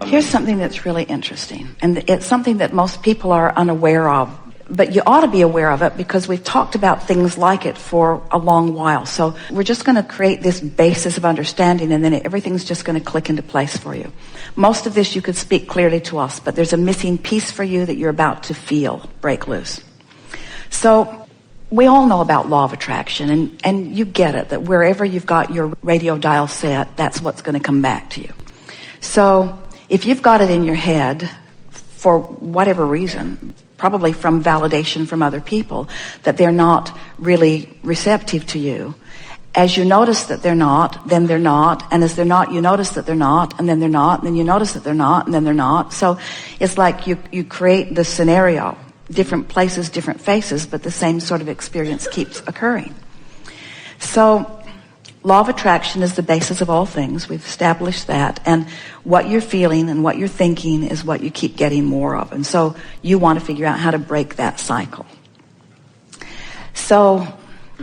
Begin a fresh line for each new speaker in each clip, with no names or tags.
Here's something that's really interesting, and it's something that most people are unaware of, but you ought to be aware of it because we've talked about things like it for a long while. So we're just going to create this basis of understanding, and then everything's just going to click into place for you. Most of this you could speak clearly to us, but there's a missing piece for you that you're about to feel break loose. So we all know about law of attraction, and you get it, that wherever you've got your radio dial set, that's what's going to come back to you. So if you've got it in your head, for whatever reason, probably from validation from other people, that they're not really receptive to you, as you notice that they're not, then they're not, and as they're not, you notice that they're not, and then they're not, and then you notice that they're not, and then they're not. So it's like you create the scenario, different places, different faces, but the same sort of experience keeps occurring. So law of attraction is the basis of all things. We've established that. And what you're feeling and what you're thinking is what you keep getting more of. And so you want to figure out how to break that cycle. So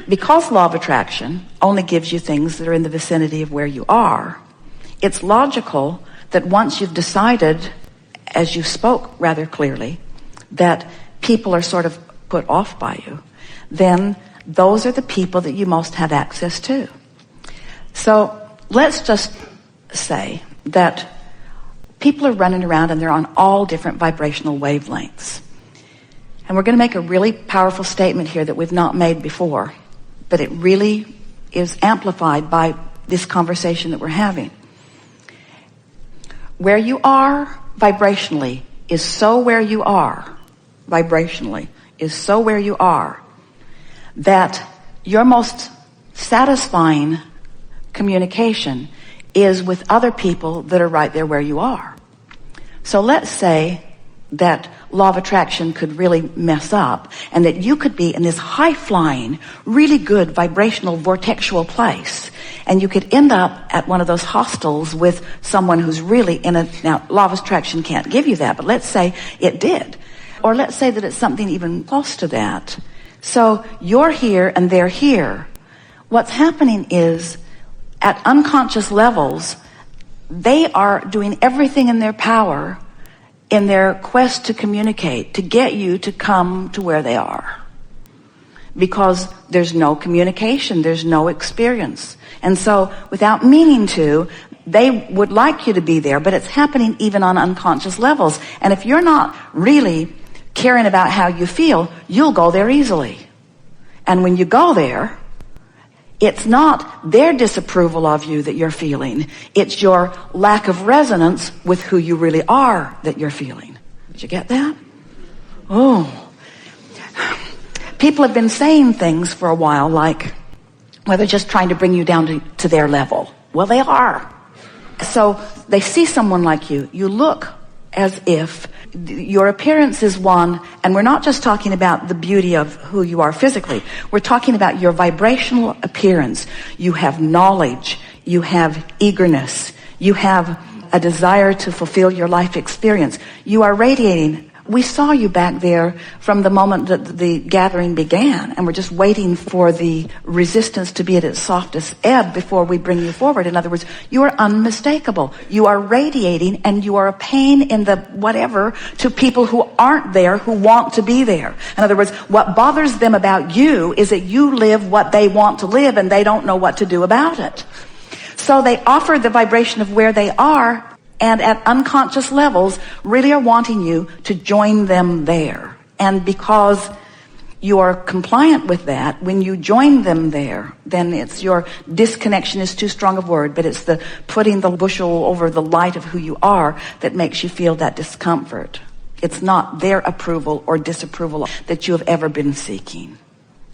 because law of attraction only gives you things that are in the vicinity of where you are, it's logical that once you've decided, as you spoke rather clearly, that people are sort of put off by you, then those are the people that you most have access to. So let's just say that people are running around and they're on all different vibrational wavelengths. And we're going to make a really powerful statement here that we've not made before, but it really is amplified by this conversation that we're having. Where you are vibrationally is so where you are, vibrationally, is so where you are, that your most satisfying communication is with other people that are right there where you are. So let's say that law of attraction could really mess up, and that you could be in this high-flying, really good vibrational vortexual place, and you could end up at one of those hostels with someone who's really in a... Now, law of attraction can't give you that, but let's say it did. Or let's say that it's something even close to that. So you're here and they're here. What's happening is, at unconscious levels, they are doing everything in their power in their quest to communicate, to get you to come to where they are. Because there's no communication, there's no experience. And so, without meaning to, they would like you to be there, but it's happening even on unconscious levels. And if you're not really caring about how you feel, you'll go there easily. And when you go there, it's not their disapproval of you that you're feeling. It's your lack of resonance with who you really are that you're feeling. Did you get that? Oh. People have been saying things for a while like, well, they're just trying to bring you down to their level. Well, they are. So they see someone like you. You look as if your appearance is one, and we're not just talking about the beauty of who you are physically. We're talking about your vibrational appearance. You have knowledge. You have eagerness. You have a desire to fulfill your life experience. You are radiating. We saw you back there from the moment that the gathering began, and we're just waiting for the resistance to be at its softest ebb before we bring you forward. In other words, you are unmistakable. You are radiating, and you are a pain in the whatever to people who aren't there, who want to be there. In other words, what bothers them about you is that you live what they want to live, and they don't know what to do about it. So they offer the vibration of where they are, and at unconscious levels really are wanting you to join them there. And because you are compliant with that, when you join them there, then it's your disconnection is too strong a word, but it's the putting the bushel over the light of who you are that makes you feel that discomfort. It's not their approval or disapproval that you have ever been seeking.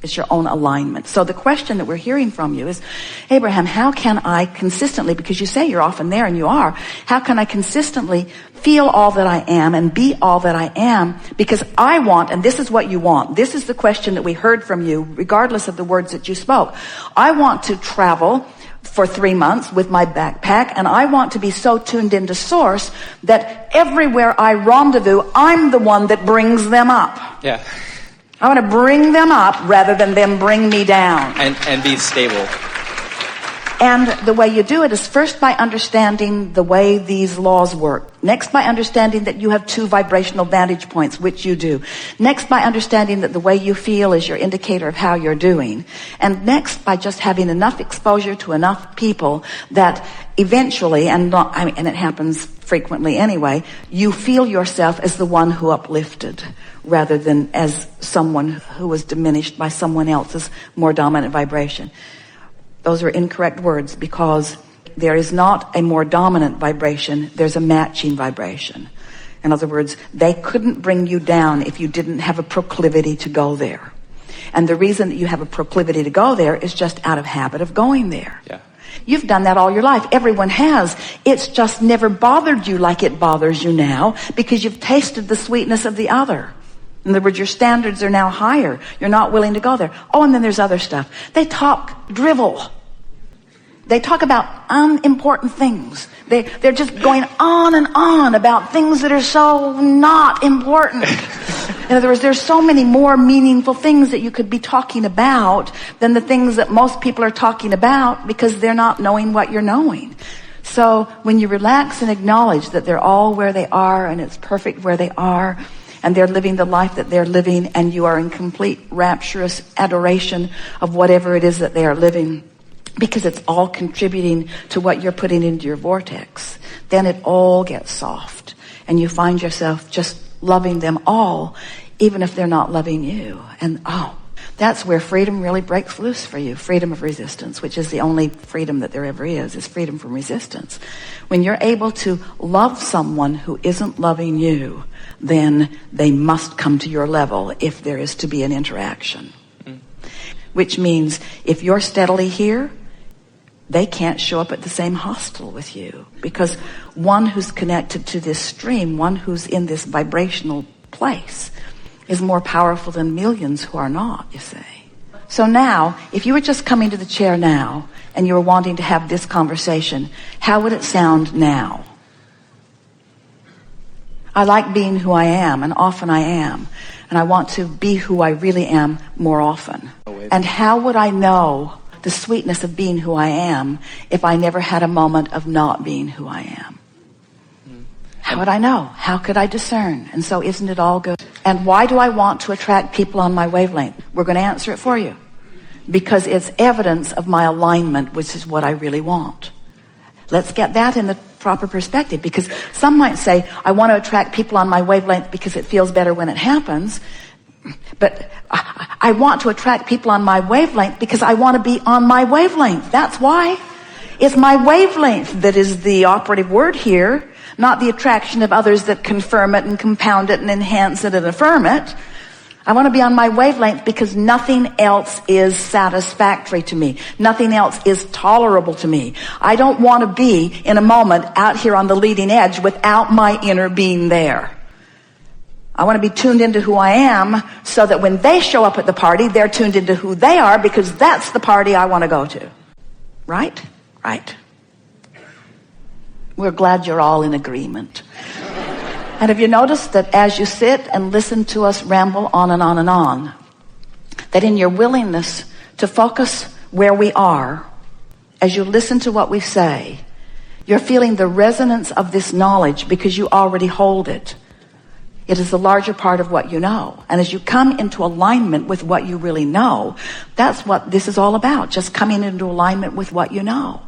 It's your own alignment. So the question that we're hearing from you is, Abraham, how can I consistently, because you say you're often there and you are, how can I consistently feel all that I am and be all that I am? Because I want, and this is what you want, this is the question that we heard from you, regardless of the words that you spoke. I want to travel for 3 months with my backpack, and I want to be so tuned into Source that everywhere I rendezvous, I'm the one that brings them up.
Yeah.
I want to bring them up rather than them bring me down.
And be stable.
And the way you do it is first by understanding the way these laws work. Next by understanding that you have 2 vibrational vantage points, which you do. Next by understanding that the way you feel is your indicator of how you're doing. And next by just having enough exposure to enough people that eventually, and it happens frequently anyway, you feel yourself as the one who uplifted rather than as someone who was diminished by someone else's more dominant vibration. Those are incorrect words, because there is not a more dominant vibration, there's a matching vibration. In other words, they couldn't bring you down if you didn't have a proclivity to go there. And the reason that you have a proclivity to go there is just out of habit of going there.
Yeah.
You've done that all your life. Everyone has. It's just never bothered you like it bothers you now, because you've tasted the sweetness of the other. In other words, your standards are now higher. You're not willing to go there. Oh, and then there's other stuff. They talk drivel. They talk about unimportant things. They're just going on and on about things that are so not important. In other words, there's so many more meaningful things that you could be talking about than the things that most people are talking about, because they're not knowing what you're knowing. So when you relax and acknowledge that they're all where they are and it's perfect where they are, and they're living the life that they're living, and you are in complete rapturous adoration of whatever it is that they are living, because it's all contributing to what you're putting into your vortex, then it all gets soft, and you find yourself just loving them all, even if they're not loving you. And that's where freedom really breaks loose for you. Freedom of resistance, which is the only freedom that there ever is freedom from resistance. When you're able to love someone who isn't loving you, then they must come to your level if there is to be an interaction. Which means if you're steadily here, they can't show up at the same hospital with you, because one who's connected to this stream, one who's in this vibrational place, is more powerful than millions who are not, you see. So now, if you were just coming to the chair now and you were wanting to have this conversation, how would it sound now? I like being who I am, and often I am. And I want to be who I really am more often. And how would I know the sweetness of being who I am if I never had a moment of not being who I am? How would I know? How could I discern? And so isn't it all good? And why do I want to attract people on my wavelength? We're going to answer it for you. Because it's evidence of my alignment, which is what I really want. Let's get that in the proper perspective, because some might say, I want to attract people on my wavelength because it feels better when it happens. But I want to attract people on my wavelength because I want to be on my wavelength. That's why. It's my wavelength that is the operative word here, not the attraction of others that confirm it and compound it and enhance it and affirm it. I want to be on my wavelength because nothing else is satisfactory to me. Nothing else is tolerable to me. I don't want to be in a moment out here on the leading edge without my inner being there. I want to be tuned into who I am so that when they show up at the party, they're tuned into who they are, because that's the party I want to go to. Right? Right. We're glad you're all in agreement. And have you noticed that as you sit and listen to us ramble on and on and on, that in your willingness to focus where we are, as you listen to what we say, you're feeling the resonance of this knowledge because you already hold it. It is the larger part of what you know. And as you come into alignment with what you really know, that's what this is all about, just coming into alignment with what you know.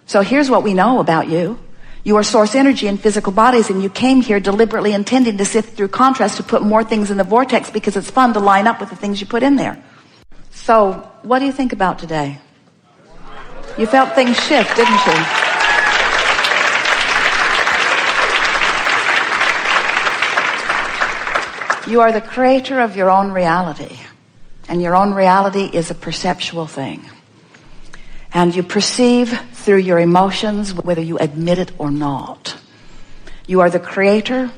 So here's what we know about you. You are source energy in physical bodies, and you came here deliberately intending to sift through contrast, to put more things in the vortex because it's fun to line up with the things you put in there. So what do you think about today? You felt things shift, didn't you? You are the creator of your own reality, and your own reality is a perceptual thing. And you perceive through your emotions, whether you admit it or not. You are the creator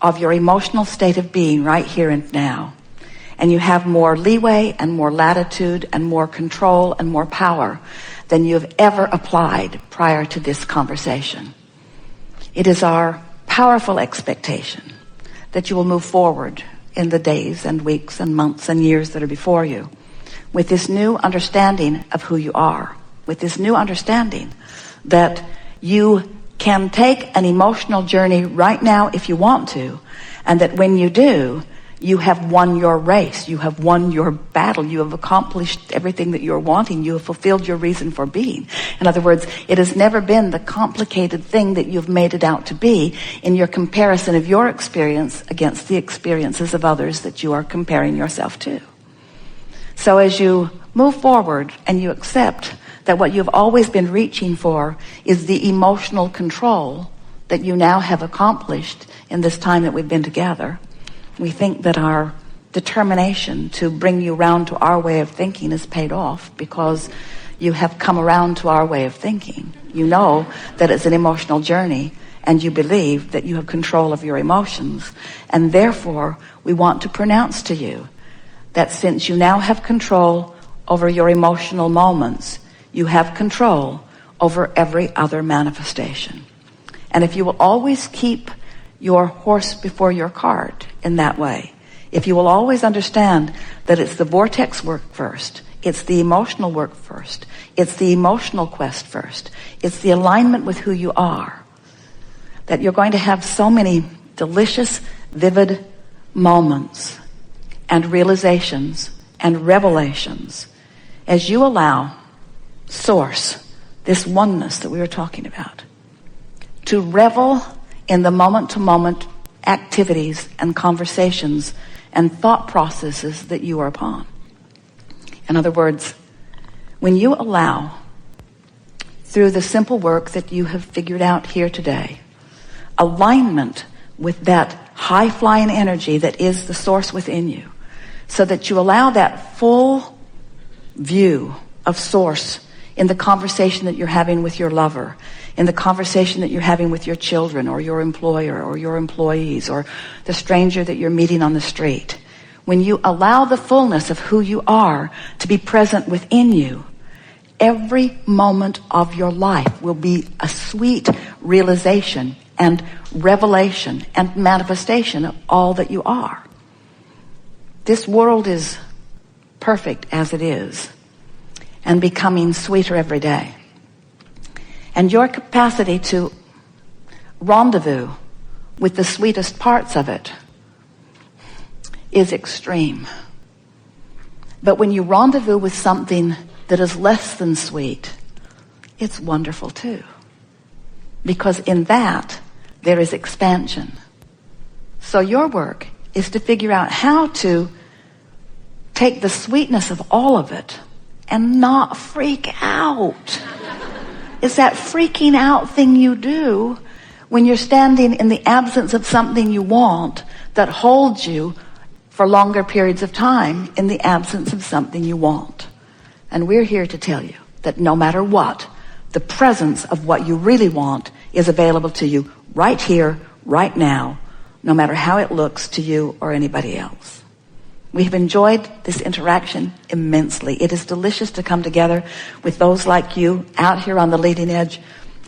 of your emotional state of being right here and now. And you have more leeway and more latitude and more control and more power than you have ever applied prior to this conversation. It is our powerful expectation that you will move forward in the days and weeks and months and years that are before you with this new understanding of who you are. with this new understanding that you can take an emotional journey right now if you want to, and that when you do, you have won your race, you have won your battle, you have accomplished everything that you're wanting, you have fulfilled your reason for being. In other words, it has never been the complicated thing that you've made it out to be in your comparison of your experience against the experiences of others that you are comparing yourself to. So as you move forward and you accept that what you've always been reaching for is the emotional control that you now have accomplished in this time that we've been together, we think that our determination to bring you round to our way of thinking is paid off, because you have come around to our way of thinking. You know that it's an emotional journey, and you believe that you have control of your emotions. And therefore, we want to pronounce to you that since you now have control over your emotional moments, you have control over every other manifestation. And if you will always keep your horse before your cart in that way, if you will always understand that it's the vortex work first, it's the emotional work first, it's the emotional quest first, it's the alignment with who you are, that you're going to have so many delicious, vivid moments and realizations and revelations as you allow Source, this oneness that we were talking about, to revel in the moment-to-moment activities and conversations and thought processes that you are upon. In other words, when you allow, through the simple work that you have figured out here today, alignment with that high-flying energy that is the source within you, so that you allow that full view of source in the conversation that you're having with your lover, in the conversation that you're having with your children or your employer or your employees or the stranger that you're meeting on the street. When you allow the fullness of who you are to be present within you, every moment of your life will be a sweet realization and revelation and manifestation of all that you are. This world is perfect as it is, and becoming sweeter every day. And your capacity to rendezvous with the sweetest parts of it is extreme. But when you rendezvous with something that is less than sweet, it's wonderful too. Because in that, there is expansion. So your work is to figure out how to take the sweetness of all of it and not freak out. It's that freaking out thing you do when you're standing in the absence of something you want that holds you for longer periods of time in the absence of something you want. And we're here to tell you that no matter what, the presence of what you really want is available to you right here, right now, no matter how it looks to you or anybody else. We have enjoyed this interaction immensely. It is delicious to come together with those like you out here on the leading edge,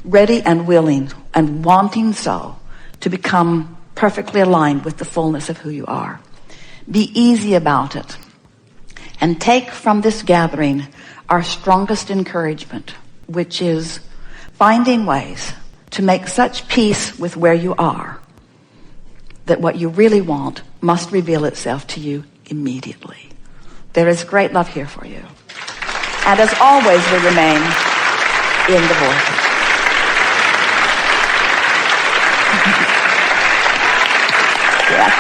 ready and willing and wanting so to become perfectly aligned with the fullness of who you are. Be easy about it and take from this gathering our strongest encouragement, which is finding ways to make such peace with where you are that what you really want must reveal itself to you immediately. There is great love here for you. And as always, we remain in the vortex. Yes.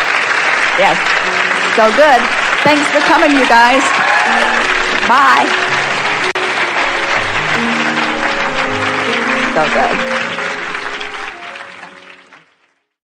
Yes. So good. Thanks for coming, you guys. Bye. So good.